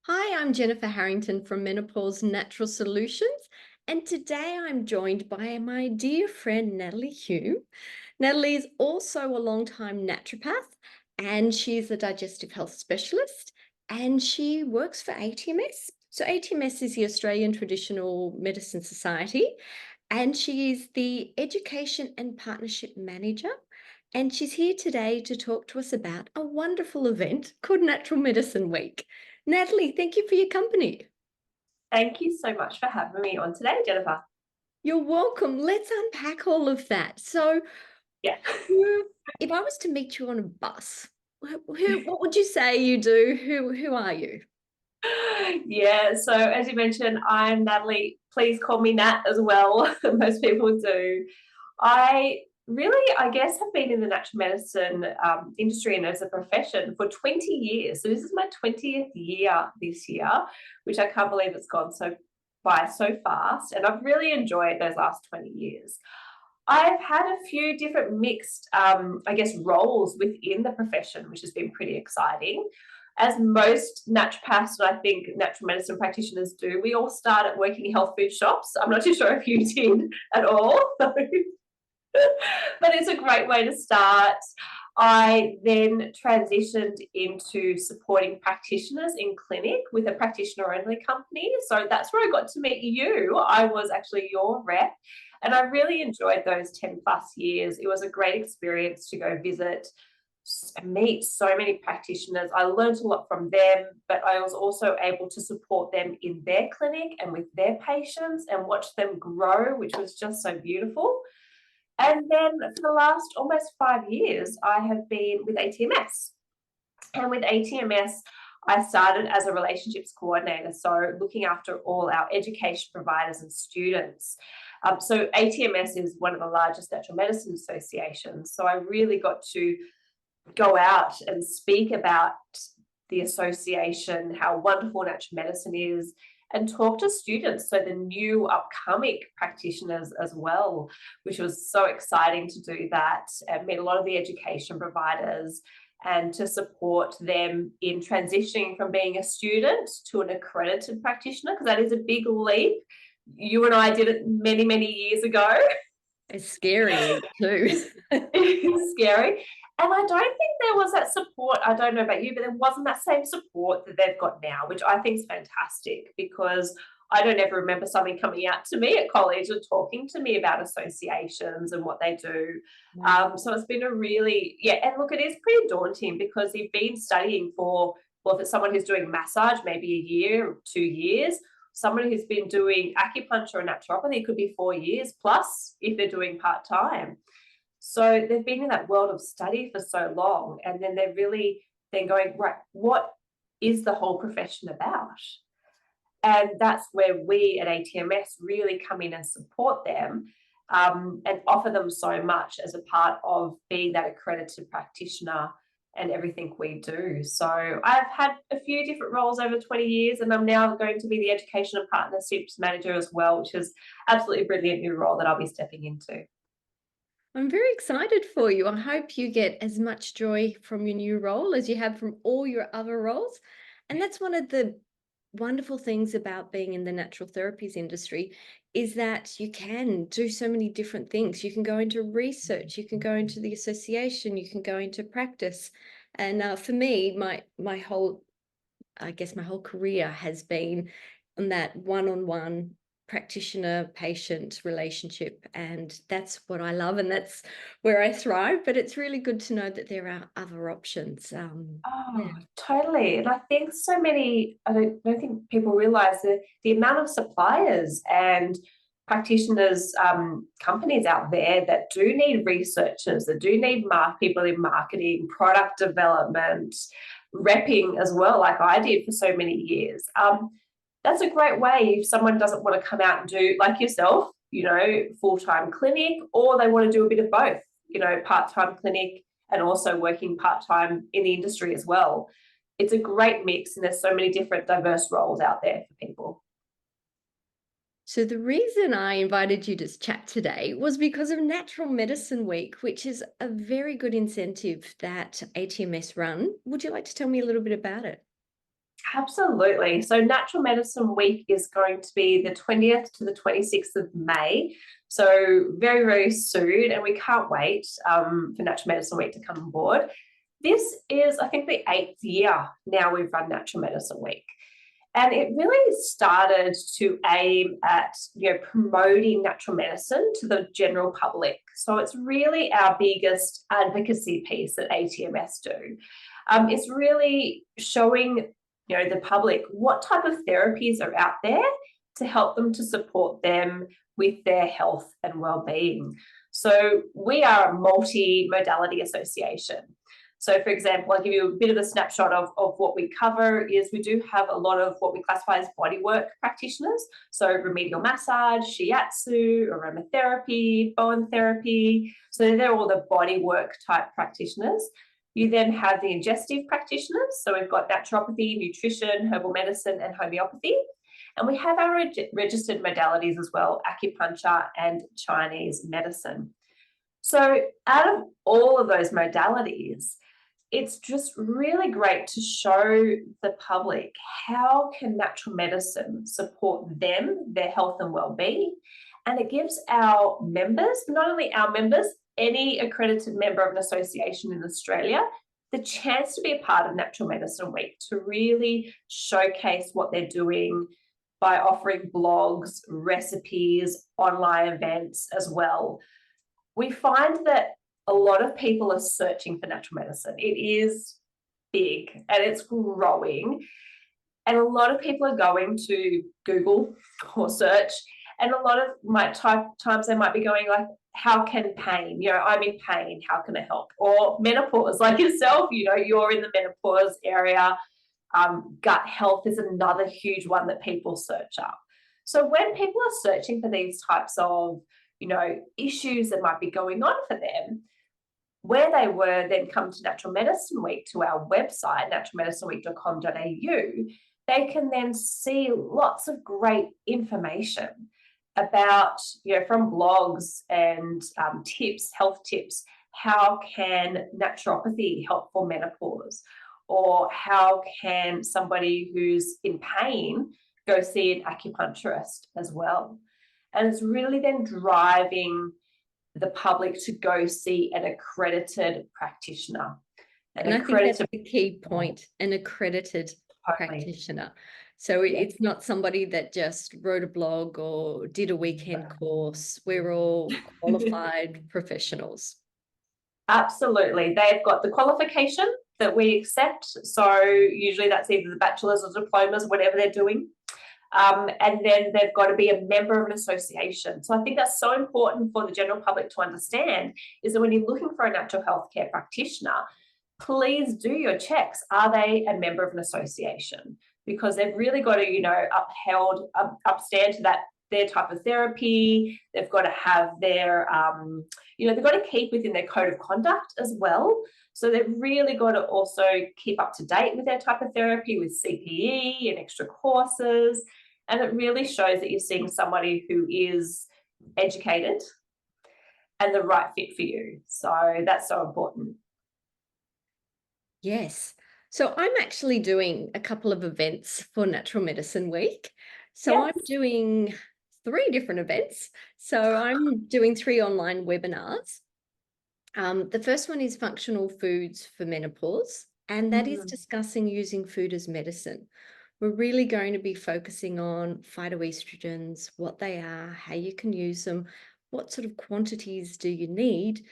Hi, I'm Jennifer Harrington from Menopause Natural Solutions, and today I'm joined by my dear friend Natalie Hume. Natalie is also a long-time naturopath, and she's a digestive health specialist, and she works for ATMS. So ATMS is the Australian Traditional Medicine Society, and she is the Education and Partnership Manager. And she's here today to talk to us about a wonderful event called Natural Medicine Week. Natalie, thank you for your company. Thank you so much for having me on today, Jennifer. You're welcome. Let's unpack all of that. So, Yeah. if I was to meet you on a bus, what would you say you do? Who are you? Yeah, so as you mentioned, I'm Natalie. Please call me Nat as well. Most people do. I really, I guess, have been in the natural medicine industry and as a profession for 20 years. So this is my 20th year this year, which I can't believe it's gone so fast. And I've really enjoyed those last 20 years. I've had a few different mixed, I guess, roles within the profession, which has been pretty exciting. As most naturopaths and I think natural medicine practitioners do, we all start at working in health food shops. I'm not too sure if you did at all, but it's a great way to start. I then transitioned into supporting practitioners in clinic with a practitioner only company. So that's where I got to meet you. I was actually your rep, and I really enjoyed those 10 plus years. It was a great experience to go visit and meet so many practitioners. I learned a lot from them, but I was also able to support them in their clinic and with their patients and watch them grow, which was just so beautiful. And then for the last almost 5 years, I have been with ATMS. And with ATMS, I started as a relationships coordinator, so looking after all our education providers and students. So ATMS is one of the largest natural medicine associations. So I really got to go out and speak about the association, how wonderful natural medicine is, and talk to students, so the new upcoming practitioners as well, which was so exciting to do that and meet a lot of the education providers and to support them in transitioning from being a student to an accredited practitioner, because that is a big leap. You and I did it many, many years ago. It's scary too. It's scary. And I don't think there was that support. I don't know about you, but there wasn't that same support that they've got now, which I think is fantastic, because I don't ever remember somebody coming out to me at college and talking to me about associations and what they do. Wow. So it's been a really, yeah, and look, it is pretty daunting because you've been studying for, well, if it's someone who's doing massage, maybe a year or 2 years. Someone who's been doing acupuncture or naturopathy could be 4 years plus if they're doing part time. So they've been in that world of study for so long, and then they're really then going, right, what is the whole profession about? And that's where we at ATMS really come in and support them, and offer them so much as a part of being that accredited practitioner and everything we do. So I've had a few different roles over 20 years, and I'm now going to be the education and partnerships manager as well, which is absolutely a brilliant new role that I'll be stepping into. I'm very excited for you. I hope you get as much joy from your new role as you have from all your other roles. And that's one of the wonderful things about being in the natural therapies industry is that you can do so many different things. You can go into research, you can go into the association, you can go into practice. And for me, my whole, I guess my whole career has been on that one-on-one practitioner patient relationship, and that's what I love and that's where I thrive. But it's really good to know that there are other options. Yeah. Oh, totally. And I think so many, I don't think people realize the amount of suppliers and practitioners, companies out there that do need researchers, that do need people in marketing, product development, repping as well, like I did for so many years. That's a great way if someone doesn't want to come out and do, like yourself, full-time clinic, or they want to do a bit of both, part-time clinic and also working part-time in the industry as well. It's a great mix, and there's so many different diverse roles out there for people. So the reason I invited you to chat today was because of Natural Medicine Week, which is a very good incentive that ATMS run. Would you like to tell me a little bit about it? Absolutely. So Natural Medicine Week is going to be the 20th to the 26th of May. So very, very soon. And we can't wait for Natural Medicine Week to come on board. This is, I think, the 8th year now we've run Natural Medicine Week. And it really started to aim at, promoting natural medicine to the general public. So it's really our biggest advocacy piece that ATMS do. It's really showing, the public what type of therapies are out there to help them to support them with their health and well-being. So we are a multi-modality association. So, for example, I'll give you a bit of a snapshot of what we cover is we do have a lot of what we classify as bodywork practitioners. So remedial massage, shiatsu, aromatherapy, Bowen therapy. So they're all the bodywork type practitioners. You then have the ingestive practitioners. So we've got naturopathy, nutrition, herbal medicine, and homeopathy. And we have our registered modalities as well, acupuncture and Chinese medicine. So out of all of those modalities, it's just really great to show the public how can natural medicine support them, their health and well-being. And it gives our members, not only our members, any accredited member of an association in Australia, the chance to be a part of Natural Medicine Week, to really showcase what they're doing by offering blogs, recipes, online events as well. We find that a lot of people are searching for natural medicine. It is big and it's growing. And a lot of people are going to Google or search. And a lot of times they might be going like, how can pain? I'm in pain. How can I help? Or menopause, like yourself, you're in the menopause area. Gut health is another huge one that people search up. So when people are searching for these types of, issues that might be going on for them, where they were then come to Natural Medicine Week, to our website, naturalmedicineweek.com.au, they can then see lots of great information about, from blogs and tips, health tips. How can naturopathy help for menopause? Or how can somebody who's in pain go see an acupuncturist as well? And it's really then driving the public to go see an accredited practitioner. And I think that's the key point, an accredited practitioner. So it's not somebody that just wrote a blog or did a weekend course. We're all qualified professionals. Absolutely. They've got the qualification that we accept. So usually that's either the bachelor's or diplomas, whatever they're doing. And then they've got to be a member of an association. So I think that's so important for the general public to understand, is that when you're looking for a natural health care practitioner, please do your checks. Are they a member of an association? Because they've really got to, upstand to that, their type of therapy. They've got to have their, they've got to keep within their code of conduct as well. So they've really got to also keep up to date with their type of therapy, with CPE and extra courses. And it really shows that you're seeing somebody who is educated and the right fit for you. So that's so important. Yes. So I'm actually doing a couple of events for Natural Medicine Week. So I'm doing 3 different events. So I'm doing 3 online webinars. The first one is functional foods for menopause, and that is discussing using food as medicine. We're really going to be focusing on phytoestrogens, what they are, how you can use them, what sort of quantities do you need,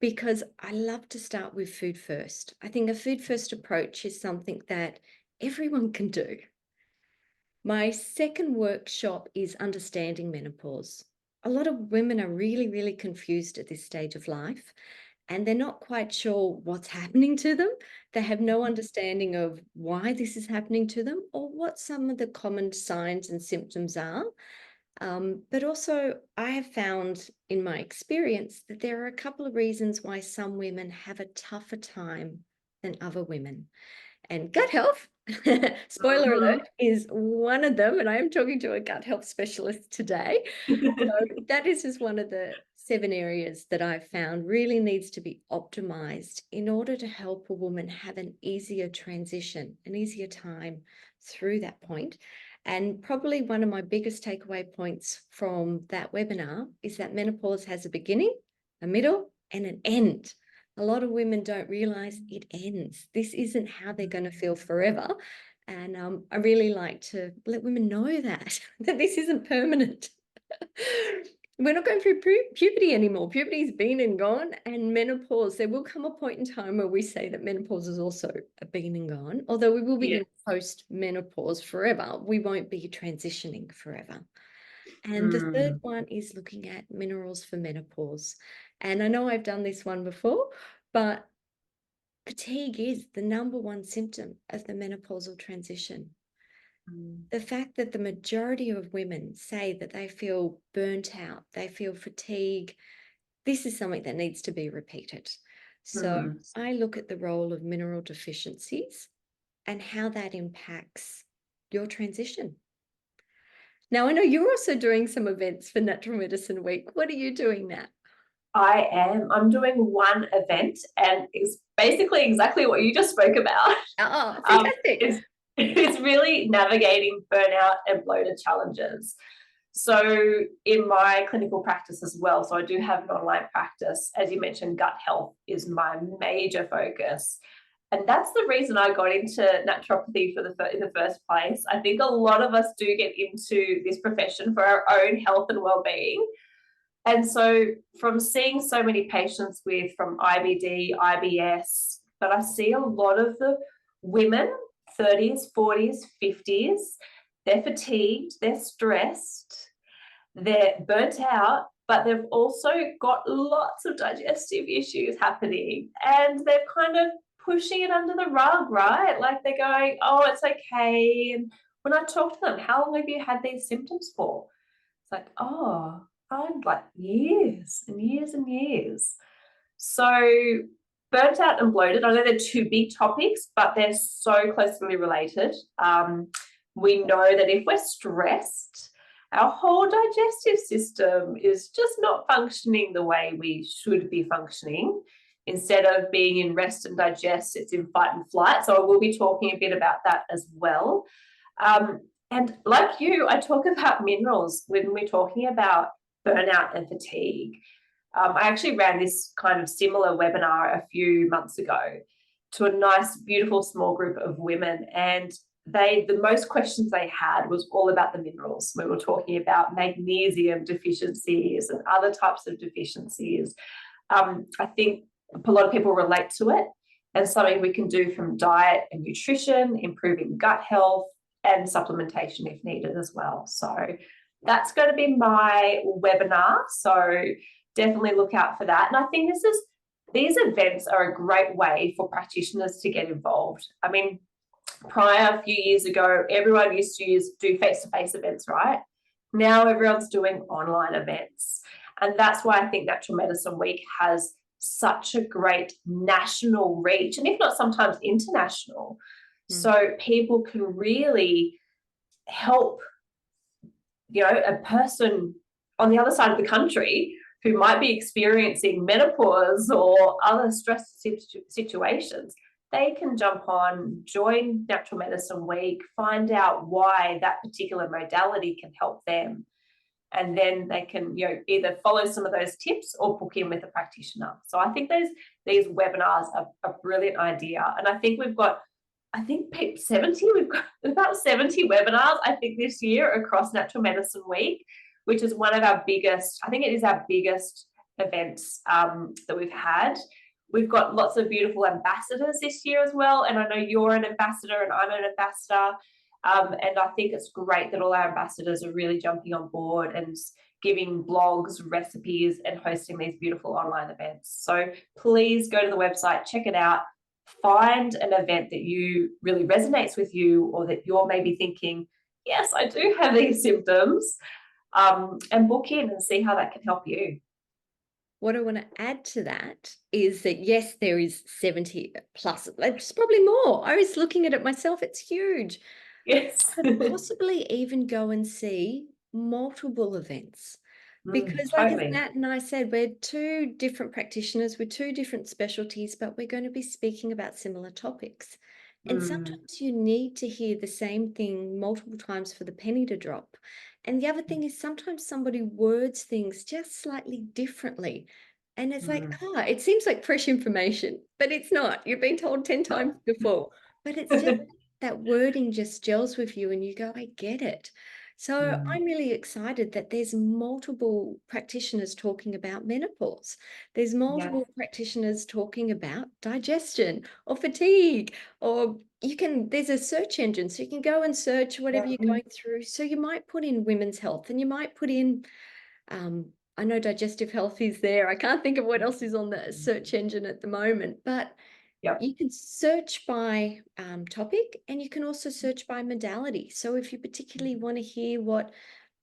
because I love to start with food first. I think a food first approach is something that everyone can do. My second workshop is understanding menopause. A lot of women are really, really confused at this stage of life, and they're not quite sure what's happening to them. They have no understanding of why this is happening to them or what some of the common signs and symptoms are. But also, I have found in my experience that there are a couple of reasons why some women have a tougher time than other women. And gut health, spoiler alert, is one of them. And I am talking to a gut health specialist today. So that is just one of the 7 areas that I've found really needs to be optimized in order to help a woman have an easier transition, an easier time through that point. And probably one of my biggest takeaway points from that webinar is that menopause has a beginning, a middle, and an end. A lot of women don't realize it ends. This isn't how they're going to feel forever. And I really like to let women know that this isn't permanent. We're not going through puberty anymore. Puberty's been and gone, and menopause, there will come a point in time where we say that menopause is also a been and gone, although we will be in post-menopause forever. We won't be transitioning forever. And the third one is looking at minerals for menopause. And I know I've done this one before, but fatigue is the #1 symptom of the menopausal transition. The fact that the majority of women say that they feel burnt out, they feel fatigue, this is something that needs to be repeated. So I look at the role of mineral deficiencies and how that impacts your transition. Now, I know you're also doing some events for Natural Medicine Week. What are you doing now? I am. I'm doing one event, and it's basically exactly what you just spoke about. Oh, fantastic. It's really navigating burnout and bloated challenges. So in my clinical practice as well, so I do have an online practice. As you mentioned, gut health is my major focus. And that's the reason I got into naturopathy in the first place. I think a lot of us do get into this profession for our own health and well-being. And so from seeing so many patients from IBD, IBS, but I see a lot of the women, 30s, 40s, 50s, they're fatigued, they're stressed, they're burnt out, but they've also got lots of digestive issues happening, and they're kind of pushing it under the rug, right? Like they're going, oh, it's okay. And when I talk to them, how long have you had these symptoms for? It's like, oh, I'd like years and years and years. So burnt out and bloated, I know they're two big topics, but they're so closely related. We know that if we're stressed, our whole digestive system is just not functioning the way we should be functioning. Instead of being in rest and digest, it's in fight and flight. So I will be talking a bit about that as well. And like you, I talk about minerals when we're talking about burnout and fatigue. I actually ran this kind of similar webinar a few months ago to a nice, beautiful small group of women, and the most questions they had was all about the minerals. We were talking about magnesium deficiencies and other types of deficiencies. I think a lot of people relate to it, and something we can do from diet and nutrition, improving gut health, and supplementation if needed as well. So that's going to be my webinar. So definitely look out for that. And I think these events are a great way for practitioners to get involved. I mean, a few years ago, everyone used to do face-to-face events, right? Now everyone's doing online events. And that's why I think Natural Medicine Week has such a great national reach, and if not sometimes international. So people can really help, a person on the other side of the country who might be experiencing menopause or other stress situations. They can jump on, join Natural Medicine Week, find out why that particular modality can help them. And then they can, either follow some of those tips or book in with a practitioner. So I think these webinars are a brilliant idea. And I think we've got 70, we've got about 70 webinars, I think, this year across Natural Medicine Week, which is one of our biggest, I think it is our biggest events that we've had. We've got lots of beautiful ambassadors this year as well. And I know you're an ambassador and I'm an ambassador. And I think it's great that all our ambassadors are really jumping on board and giving blogs, recipes, and hosting these beautiful online events. So please go to the website, check it out, find an event that really resonates with you, or that you're maybe thinking, yes, I do have these symptoms, and book in and see how that can help you. What I want to add to that is that, yes, there is 70 plus, it's probably more. I was looking at it myself, it's huge. Yes. But possibly even go and see multiple events. Because like as Totally. Nat and I said, we're two different practitioners with two different specialties, but we're going to be speaking about similar topics. And Mm, sometimes you need to hear the same thing multiple times for the penny to drop. And the other thing is sometimes somebody words things just slightly differently. And it's like, mm. it seems like fresh information, but it's not. You've been told 10 times before. But it's just that wording just gels with you and you go, I get it. So Mm, I'm really excited that there's multiple practitioners talking about menopause. There's yeah, multiple practitioners talking about digestion or fatigue, or there's a search engine, so you can go and search yeah, whatever you're going through. So you might put in women's health and you might put in, I know digestive health is there. I can't think of what else is on the search engine at the moment, but yep, you can search by topic and you can also search by modality. So if you particularly want to hear what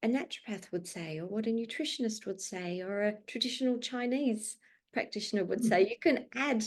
a naturopath would say, or what a nutritionist would say, or a traditional Chinese practitioner would say, you can add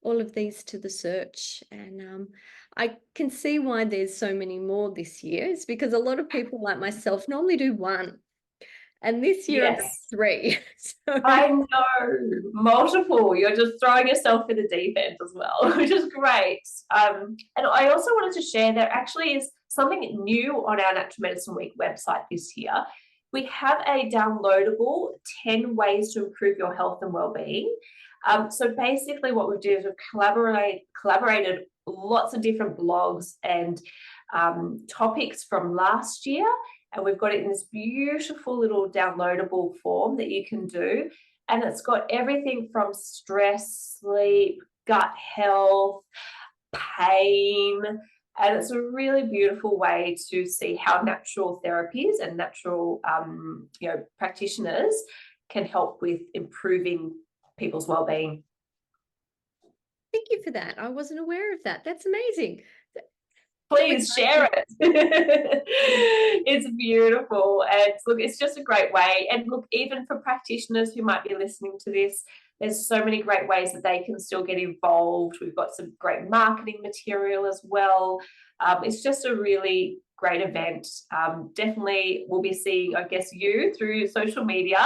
all of these to the search. And I can see why there's so many more this year. It's because a lot of people like myself normally do one. And this year I'm doing yes. three. So I know, multiple. You're just throwing yourself in the deep end as well, which is great. And I also wanted to share there actually is something new on our Natural Medicine Week website this year. We have a downloadable 10 ways to improve your health and well-being. So basically what we've done is we've collaborated lots of different blogs and topics from last year, and we've got it in this beautiful little downloadable form that you can do. And it's got everything from stress, sleep, gut health, pain. And it's a really beautiful way to see how natural therapies and natural practitioners can help with improving people's well-being. thank you for that. I wasn't aware of that. That's amazing. It's always Please nice to share it. It's beautiful. And look, it's just a great way. And look, even for practitioners who might be listening to this, there's so many great ways that they can still get involved. We've got some great marketing material as well. It's just a really great event. Definitely we'll be seeing, I guess, you through social media.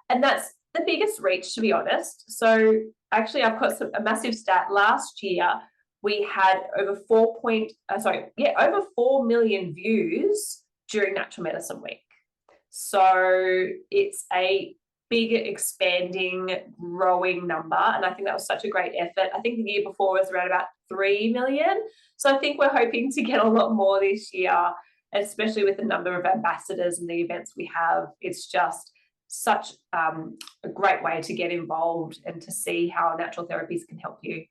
And that's the biggest reach, to be honest. So actually, I've got a massive stat. Last year, we had over 4 million views during Natural Medicine Week. So it's a big, expanding, growing number. And I think that was such a great effort. I think the year before was around about 3 million. So I think we're hoping to get a lot more this year, especially with the number of ambassadors and the events we have. It's just such a great way to get involved and to see how natural therapies can help you.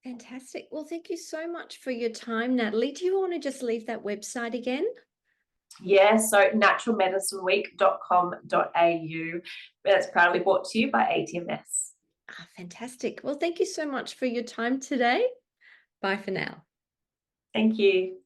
Fantastic. Well, thank you so much for your time, Natalie. Do you want to just leave that website again? Yeah, so naturalmedicineweek.com.au. That's proudly brought to you by ATMS. Fantastic. Well, thank you so much for your time today. Bye for now. Thank you.